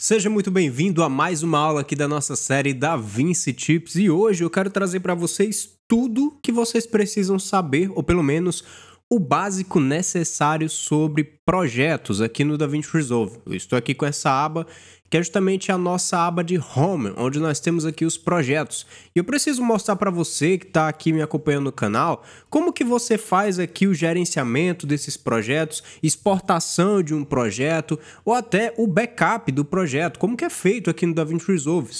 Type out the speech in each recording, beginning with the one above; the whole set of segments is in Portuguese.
Seja muito bem-vindo a mais uma aula aqui da nossa série DaVinci Tips e hoje eu quero trazer para vocês tudo que vocês precisam saber, ou pelo menos o básico necessário sobre projetos aqui no DaVinci Resolve. Eu estou aqui com essa aba que é justamente a nossa aba de Home, onde nós temos aqui os projetos. E eu preciso mostrar para você que está aqui me acompanhando no canal, como que você faz aqui o gerenciamento desses projetos, exportação de um projeto, ou até o backup do projeto, como que é feito aqui no DaVinci Resolve.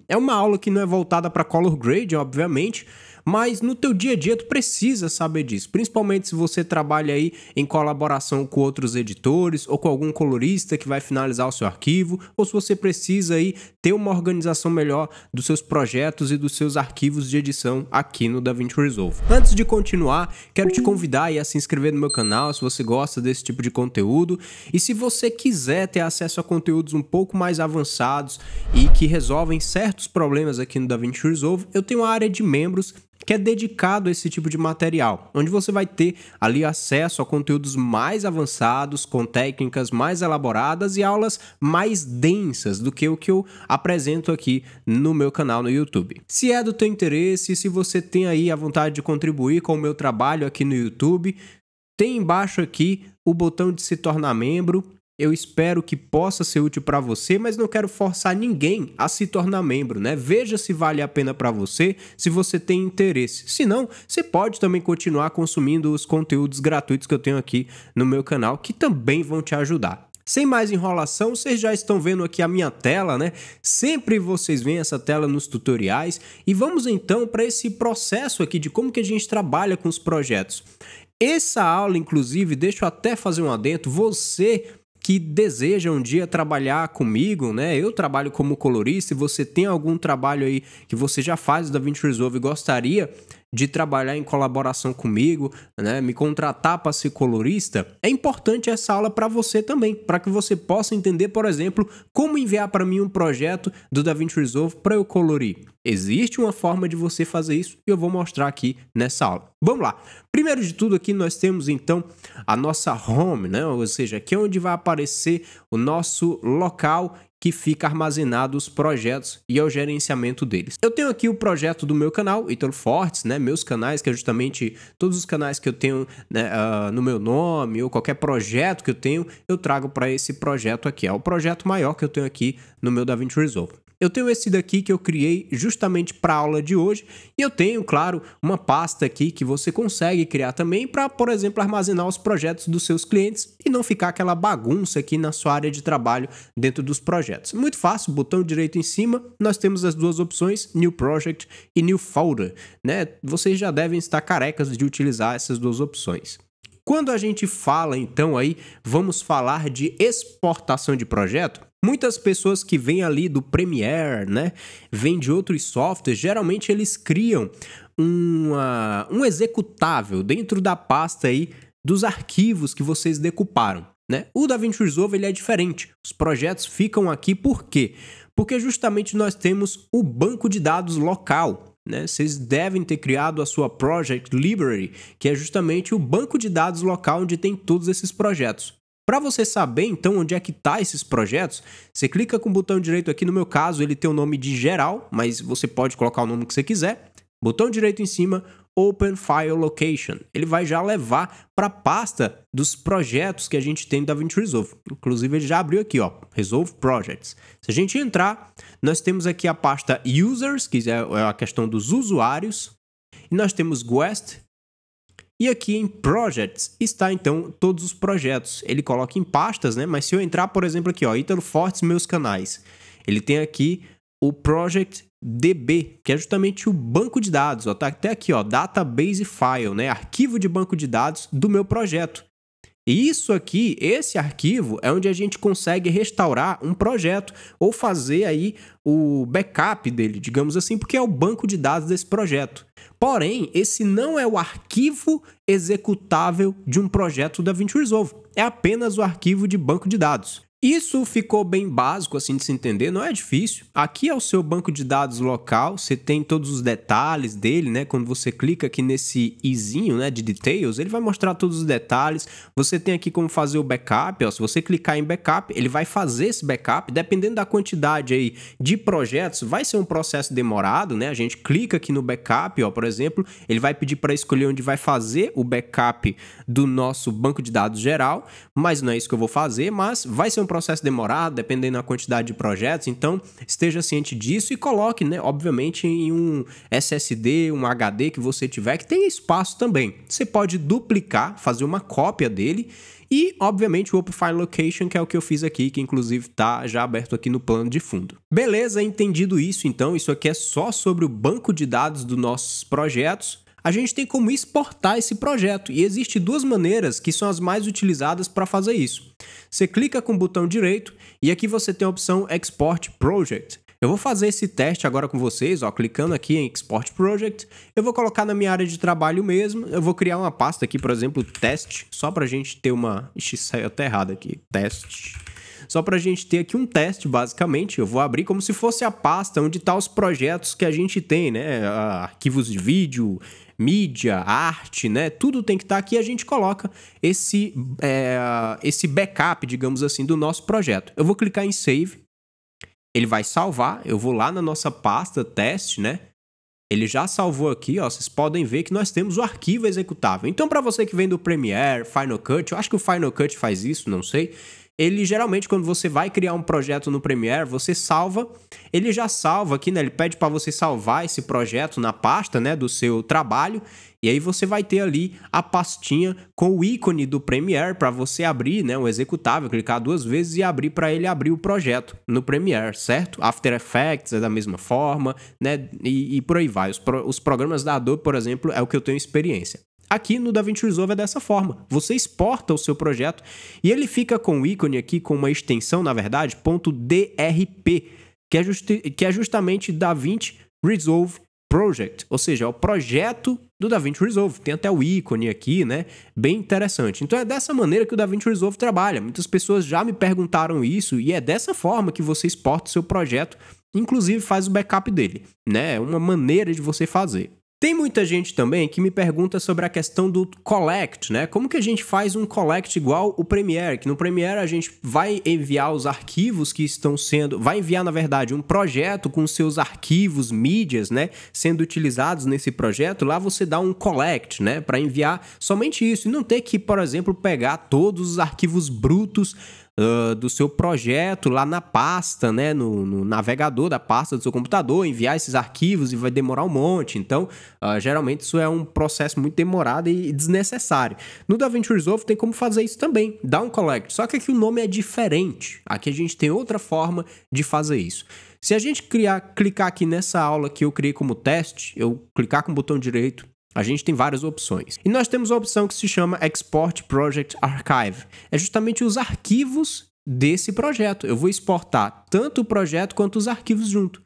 É uma aula que não é voltada para color grading, obviamente, mas no teu dia a dia tu precisa saber disso, principalmente se você trabalha aí em colaboração com outros editores ou com algum colorista que vai finalizar o seu arquivo, ou se você precisa aí ter uma organização melhor dos seus projetos e dos seus arquivos de edição aqui no DaVinci Resolve. Antes de continuar, quero te convidar aí a se inscrever no meu canal se você gosta desse tipo de conteúdo, e se você quiser ter acesso a conteúdos um pouco mais avançados e que resolvem certos problemas aqui no DaVinci Resolve, eu tenho uma área de membros que é dedicado a esse tipo de material, onde você vai ter ali acesso a conteúdos mais avançados, com técnicas mais elaboradas e aulas mais densas do que o que eu apresento aqui no meu canal no YouTube. Se é do teu interesse, se você tem aí a vontade de contribuir com o meu trabalho aqui no YouTube, tem embaixo aqui o botão de se tornar membro. Eu espero que possa ser útil para você, mas não quero forçar ninguém a se tornar membro, né? Veja se vale a pena para você, se você tem interesse. Se não, você pode também continuar consumindo os conteúdos gratuitos que eu tenho aqui no meu canal, que também vão te ajudar. Sem mais enrolação, vocês já estão vendo aqui a minha tela, né? Sempre vocês veem essa tela nos tutoriais. E vamos então para esse processo aqui de como que a gente trabalha com os projetos. Essa aula, inclusive, deixa eu até fazer um adendo, você que deseja um dia trabalhar comigo, né? Eu trabalho como colorista e você tem algum trabalho aí que você já faz do DaVinci Resolve e gostaria de trabalhar em colaboração comigo, né? Me contratar para ser colorista, é importante essa aula para você também, para que você possa entender, por exemplo, como enviar para mim um projeto do DaVinci Resolve para eu colorir. Existe uma forma de você fazer isso e eu vou mostrar aqui nessa aula. Vamos lá. Primeiro de tudo aqui nós temos então a nossa home, né? Ou seja, aqui é onde vai aparecer o nosso local que fica armazenado os projetos e o gerenciamento deles. Eu tenho aqui o projeto do meu canal, Ítalo Fortes, né? Meus canais, que é justamente todos os canais que eu tenho, né, no meu nome, ou qualquer projeto que eu trago para esse projeto aqui. É o projeto maior que eu tenho aqui no meu DaVinci Resolve. Eu tenho esse daqui que eu criei justamente para a aula de hoje e eu tenho, claro, uma pasta aqui que você consegue criar também para, por exemplo, armazenar os projetos dos seus clientes e não ficar aquela bagunça aqui na sua área de trabalho dentro dos projetos. Muito fácil, botão direito em cima, nós temos as duas opções, New Project e New Folder, né? Vocês já devem estar carecas de utilizar essas duas opções. Quando a gente fala, então, aí, vamos falar de exportação de projeto, muitas pessoas que vêm ali do Premiere, né, vêm de outros softwares, geralmente eles criam um executável dentro da pasta aí dos arquivos que vocês decuparam, né? O DaVinci Resolve ele é diferente, os projetos ficam aqui por quê? Porque justamente nós temos o banco de dados local, né? Vocês devem ter criado a sua Project Library, que é justamente o banco de dados local onde tem todos esses projetos. Para você saber, então, onde é que tá esses projetos, você clica com o botão direito aqui, no meu caso, ele tem o nome de geral, mas você pode colocar o nome que você quiser. Botão direito em cima, Open File Location. Ele vai já levar para a pasta dos projetos que a gente tem no DaVinci Resolve. Inclusive, ele já abriu aqui, ó, Resolve Projects. Se a gente entrar, nós temos aqui a pasta Users, que é a questão dos usuários, e nós temos Guest. E aqui em Projects está, então, todos os projetos. Ele coloca em pastas, né? Mas se eu entrar, por exemplo, aqui, ó, Ítalo Fortes, meus canais, ele tem aqui o Project DB, que é justamente o banco de dados, ó, tá até aqui, ó, Database File, né? Arquivo de banco de dados do meu projeto. E isso aqui, esse arquivo, é onde a gente consegue restaurar um projeto ou fazer aí o backup dele, digamos assim, porque é o banco de dados desse projeto. Porém, esse não é o arquivo executável de um projeto DaVinci Resolve, é apenas o arquivo de banco de dados. Isso ficou bem básico assim de se entender, não é difícil. Aqui é o seu banco de dados local, você tem todos os detalhes dele, né? Quando você clica aqui nesse izinho, né, de details, ele vai mostrar todos os detalhes. Você tem aqui como fazer o backup, ó. Se você clicar em backup, ele vai fazer esse backup, dependendo da quantidade aí de projetos, vai ser um processo demorado, né? A gente clica aqui no backup, ó, por exemplo, ele vai pedir para escolher onde vai fazer o backup do nosso banco de dados geral, mas não é isso que eu vou fazer, mas vai ser um processo demorado, dependendo da quantidade de projetos, então esteja ciente disso e coloque, né, obviamente em um SSD, um HD que você tiver, que tenha espaço também. Você pode duplicar, fazer uma cópia dele e, obviamente, o Open File Location, que é o que eu fiz aqui, que inclusive está já aberto aqui no plano de fundo. Beleza, entendido isso, então, isso aqui é só sobre o banco de dados dos nossos projetos. A gente tem como exportar esse projeto e existem duas maneiras que são as mais utilizadas para fazer isso. Você clica com o botão direito e aqui você tem a opção Export Project. Eu vou fazer esse teste agora com vocês, ó, clicando aqui em Export Project. Eu vou colocar na minha área de trabalho mesmo. Eu vou criar uma pasta aqui, por exemplo, teste, só para a gente ter uma... Ixi, saiu até errado aqui, teste. Só para a gente ter aqui um teste, basicamente. Eu vou abrir como se fosse a pasta onde estão os projetos que a gente tem, né? Arquivos de vídeo, mídia, arte, né? Tudo tem que estar aqui e a gente coloca esse backup, digamos assim, do nosso projeto. Eu vou clicar em Save. Ele vai salvar. Eu vou lá na nossa pasta teste, né? Ele já salvou aqui, ó. Vocês podem ver que nós temos o arquivo executável. Então, para você que vem do Premiere, Final Cut, eu acho que o Final Cut faz isso, não sei. Ele geralmente, quando você vai criar um projeto no Premiere, você salva, ele já salva aqui, né? Ele pede para você salvar esse projeto na pasta, né, do seu trabalho, e aí você vai ter ali a pastinha com o ícone do Premiere para você abrir, né, o executável, clicar duas vezes e abrir para ele abrir o projeto no Premiere, certo? After Effects é da mesma forma, né? E por aí vai. Os programas da Adobe, por exemplo, é o que eu tenho experiência. Aqui no DaVinci Resolve é dessa forma. Você exporta o seu projeto e ele fica com o ícone aqui, com uma extensão, na verdade, .drp, que é justamente DaVinci Resolve Project, ou seja, é o projeto do DaVinci Resolve. Tem até o ícone aqui, né? Bem interessante. Então é dessa maneira que o DaVinci Resolve trabalha. Muitas pessoas já me perguntaram isso e é dessa forma que você exporta o seu projeto, inclusive faz o backup dele, né? É uma maneira de você fazer. Tem muita gente também que me pergunta sobre a questão do collect, né? Como que a gente faz um collect igual o Premiere? Que no Premiere a gente vai enviar os arquivos que estão sendo... Vai enviar, na verdade, um projeto com seus arquivos, mídias, né? Sendo utilizados nesse projeto. Lá você dá um collect, né? Para enviar somente isso. E não ter que, por exemplo, pegar todos os arquivos brutos do seu projeto lá na pasta, né, no navegador da pasta do seu computador, enviar esses arquivos e vai demorar um monte. Então, geralmente isso é um processo muito demorado e desnecessário. No DaVinci Resolve tem como fazer isso também, dar um collect, só que aqui o nome é diferente. Aqui a gente tem outra forma de fazer isso. Se a gente clicar aqui nessa aula que eu criei como teste, eu clicar com o botão direito, a gente tem várias opções. E nós temos a opção que se chama Export Project Archive. É justamente os arquivos desse projeto. Eu vou exportar tanto o projeto quanto os arquivos junto.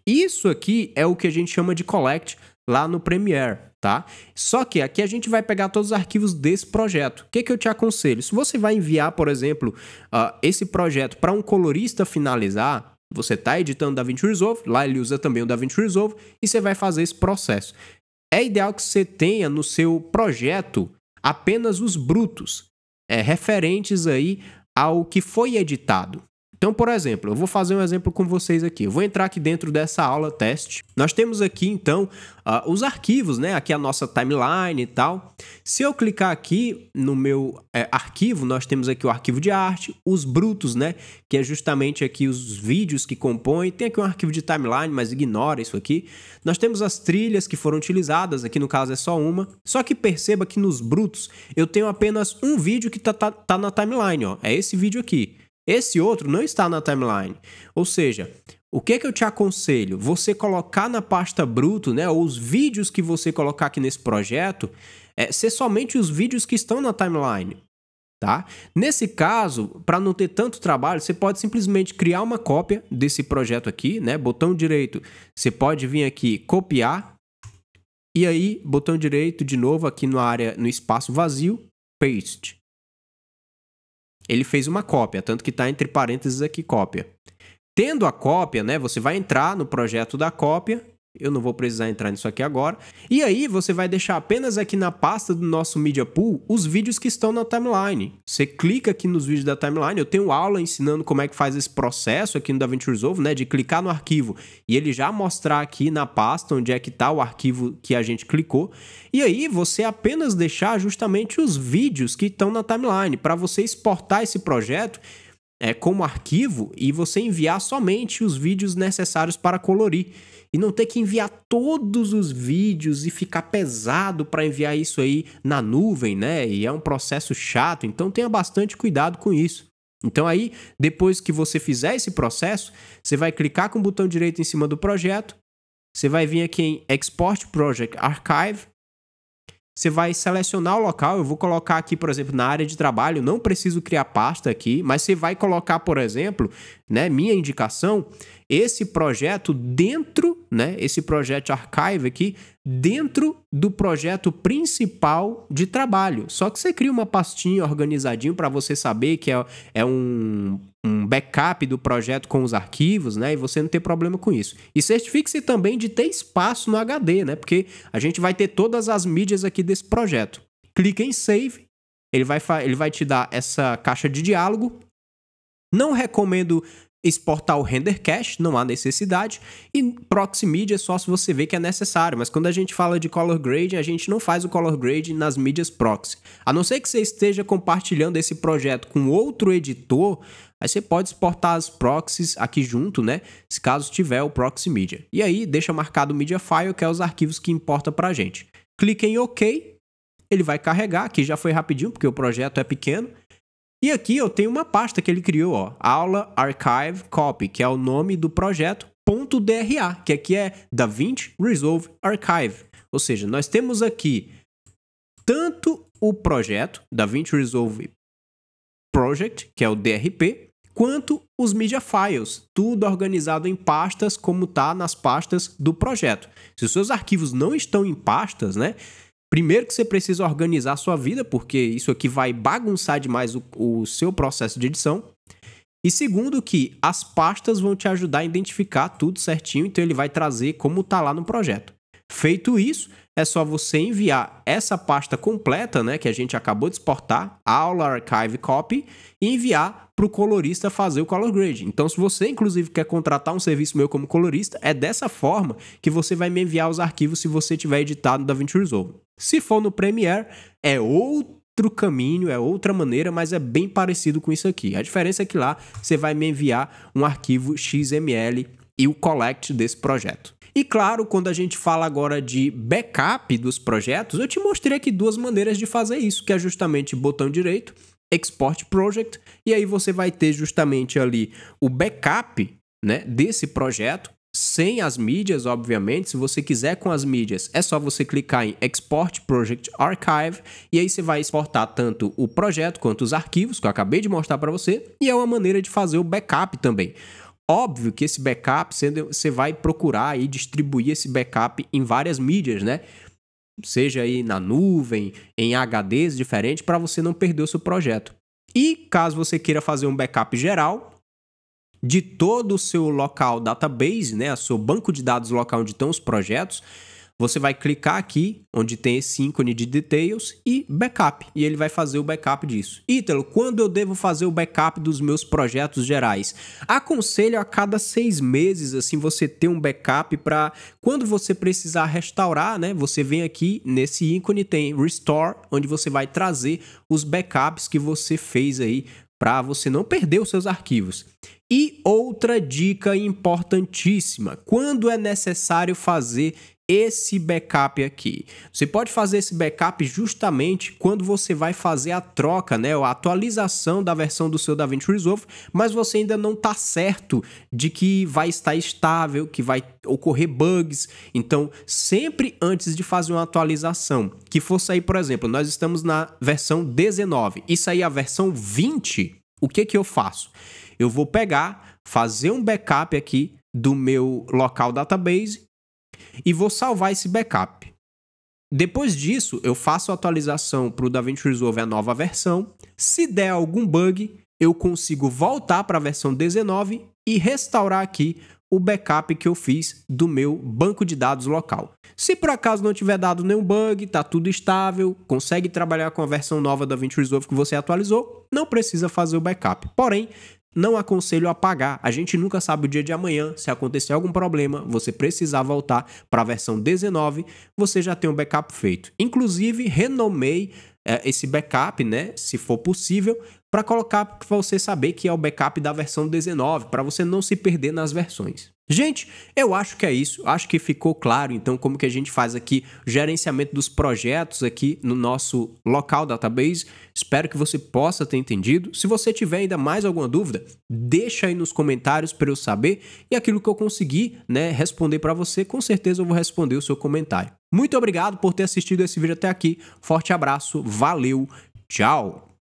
Isso aqui é o que a gente chama de collect lá no Premiere, tá? Só que aqui a gente vai pegar todos os arquivos desse projeto. O que eu te aconselho? Se você vai enviar, por exemplo, esse projeto para um colorista finalizar, você está editando o DaVinci Resolve, lá ele usa também o DaVinci Resolve, e você vai fazer esse processo. É ideal que você tenha no seu projeto apenas os brutos, referentes aí ao que foi editado. Então, por exemplo, eu vou fazer um exemplo com vocês aqui. Eu vou entrar aqui dentro dessa aula teste. Nós temos aqui, então, os arquivos, né? Aqui a nossa timeline e tal. Se eu clicar aqui no meu arquivo, nós temos aqui o arquivo de arte, os brutos, né? Que é justamente aqui os vídeos que compõem. Tem aqui um arquivo de timeline, mas ignora isso aqui. Nós temos as trilhas que foram utilizadas, aqui no caso é só uma. Só que perceba que nos brutos eu tenho apenas um vídeo que tá na timeline, ó. É esse vídeo aqui. Esse outro não está na timeline. Ou seja, o que eu te aconselho? Você colocar na pasta bruto, né, ou os vídeos que você colocar aqui nesse projeto, ser somente os vídeos que estão na timeline. Tá? Nesse caso, para não ter tanto trabalho, você pode simplesmente criar uma cópia desse projeto aqui, né? Botão direito, você pode vir aqui copiar, e aí, botão direito de novo aqui no espaço vazio, paste. ele fez uma cópia, tanto que está entre parênteses aqui, cópia. Tendo a cópia, né, você vai entrar no projeto da cópia. Eu não vou precisar entrar nisso aqui agora. E aí você vai deixar apenas aqui na pasta do nosso Media Pool os vídeos que estão na timeline. Você clica aqui nos vídeos da timeline. Eu tenho aula ensinando como é que faz esse processo aqui no DaVinci Resolve, né? De clicar no arquivo e ele já mostrar aqui na pasta onde é que está o arquivo que a gente clicou. E aí você apenas deixar justamente os vídeos que estão na timeline para você exportar esse projeto como arquivo e você enviar somente os vídeos necessários para colorir. E não ter que enviar todos os vídeos e ficar pesado para enviar isso aí na nuvem, né? E é um processo chato, então tenha bastante cuidado com isso. Então aí, depois que você fizer esse processo, você vai clicar com o botão direito em cima do projeto, você vai vir aqui em Export Project Archive, você vai selecionar o local. Eu vou colocar aqui, por exemplo, na área de trabalho, não preciso criar pasta aqui, mas você vai colocar, por exemplo, né, minha indicação, esse projeto dentro, né, esse projeto archive aqui, dentro do projeto principal de trabalho. Só que você cria uma pastinha organizadinho para você saber que é um backup do projeto com os arquivos, né? E você não ter problema com isso. E certifique-se também de ter espaço no HD, né? Porque a gente vai ter todas as mídias aqui desse projeto. Clica em Save, ele vai te dar essa caixa de diálogo. Não recomendo exportar o render cache, não há necessidade, e proxy media só se você vê que é necessário, mas quando a gente fala de color grading, a gente não faz o color grading nas mídias proxy. A não ser que você esteja compartilhando esse projeto com outro editor, aí você pode exportar as proxies aqui junto, né? Se caso tiver o proxy media. E aí deixa marcado o media file, que é os arquivos que importa pra gente. Clica em OK, ele vai carregar, aqui já foi rapidinho, porque o projeto é pequeno. E aqui eu tenho uma pasta que ele criou, ó, Aula Archive Copy, que é o nome do projeto, .dra, que aqui é DaVinci Resolve Archive. Ou seja, nós temos aqui tanto o projeto DaVinci Resolve Project, que é o DRP, quanto os media files, tudo organizado em pastas como está nas pastas do projeto. Se os seus arquivos não estão em pastas, né? Primeiro que você precisa organizar a sua vida, porque isso aqui vai bagunçar demais o seu processo de edição. E segundo que as pastas vão te ajudar a identificar tudo certinho, então ele vai trazer como está lá no projeto. Feito isso, é só você enviar essa pasta completa, né, que a gente acabou de exportar, Aula Archive Copy, e enviar para o colorista fazer o color grading. Então, se você, inclusive, quer contratar um serviço meu como colorista, é dessa forma que você vai me enviar os arquivos se você tiver editado no DaVinci Resolve. Se for no Premiere, é outro caminho, é outra maneira, mas é bem parecido com isso aqui. A diferença é que lá você vai me enviar um arquivo XML e o collect desse projeto. E claro, quando a gente fala agora de backup dos projetos, eu te mostrei aqui duas maneiras de fazer isso, que é justamente botão direito, Export Project, e aí você vai ter justamente ali o backup, né, desse projeto, sem as mídias, obviamente. Se você quiser com as mídias, é só você clicar em Export Project Archive, e aí você vai exportar tanto o projeto quanto os arquivos, que eu acabei de mostrar para você, e é uma maneira de fazer o backup também. Óbvio que esse backup, você vai procurar e distribuir esse backup em várias mídias, né? Seja aí na nuvem, em HDs diferentes, para você não perder o seu projeto. E caso você queira fazer um backup geral de todo o seu local database, né? O seu banco de dados local onde estão os projetos, você vai clicar aqui, onde tem esse ícone de Details e Backup, e ele vai fazer o backup disso. Ítalo, quando eu devo fazer o backup dos meus projetos gerais? Aconselho a cada 6 meses, assim, você ter um backup para quando você precisar restaurar, né? Você vem aqui nesse ícone, tem Restore, onde você vai trazer os backups que você fez aí, para você não perder os seus arquivos. E outra dica importantíssima, quando é necessário fazer esse backup aqui. Você pode fazer esse backup justamente quando você vai fazer a troca, né, ou a atualização da versão do seu DaVinci Resolve, mas você ainda não está certo de que vai estar estável, que vai ocorrer bugs. Então, sempre antes de fazer uma atualização, que for sair, por exemplo, nós estamos na versão 19, e sair a versão 20, o que eu faço? Eu vou pegar, fazer um backup aqui do meu local database, e vou salvar esse backup. Depois disso, eu faço a atualização para o DaVinci Resolve a nova versão. Se der algum bug, eu consigo voltar para a versão 19 e restaurar aqui o backup que eu fiz do meu banco de dados local. Se por acaso não tiver dado nenhum bug, tá tudo estável, consegue trabalhar com a versão nova da DaVinci Resolve que você atualizou, não precisa fazer o backup. Porém, não aconselho apagar. A gente nunca sabe o dia de amanhã. Se acontecer algum problema, você precisar voltar para a versão 19, você já tem um backup feito. Inclusive, renomei esse backup, né, se for possível, para colocar para você saber que é o backup da versão 19, para você não se perder nas versões. Gente, eu acho que é isso, acho que ficou claro então como que a gente faz aqui o gerenciamento dos projetos aqui no nosso local database. Espero que você possa ter entendido. Se você tiver ainda mais alguma dúvida, deixa aí nos comentários para eu saber e aquilo que eu conseguir, né, responder para você, com certeza eu vou responder o seu comentário. Muito obrigado por ter assistido esse vídeo até aqui, forte abraço, valeu, tchau!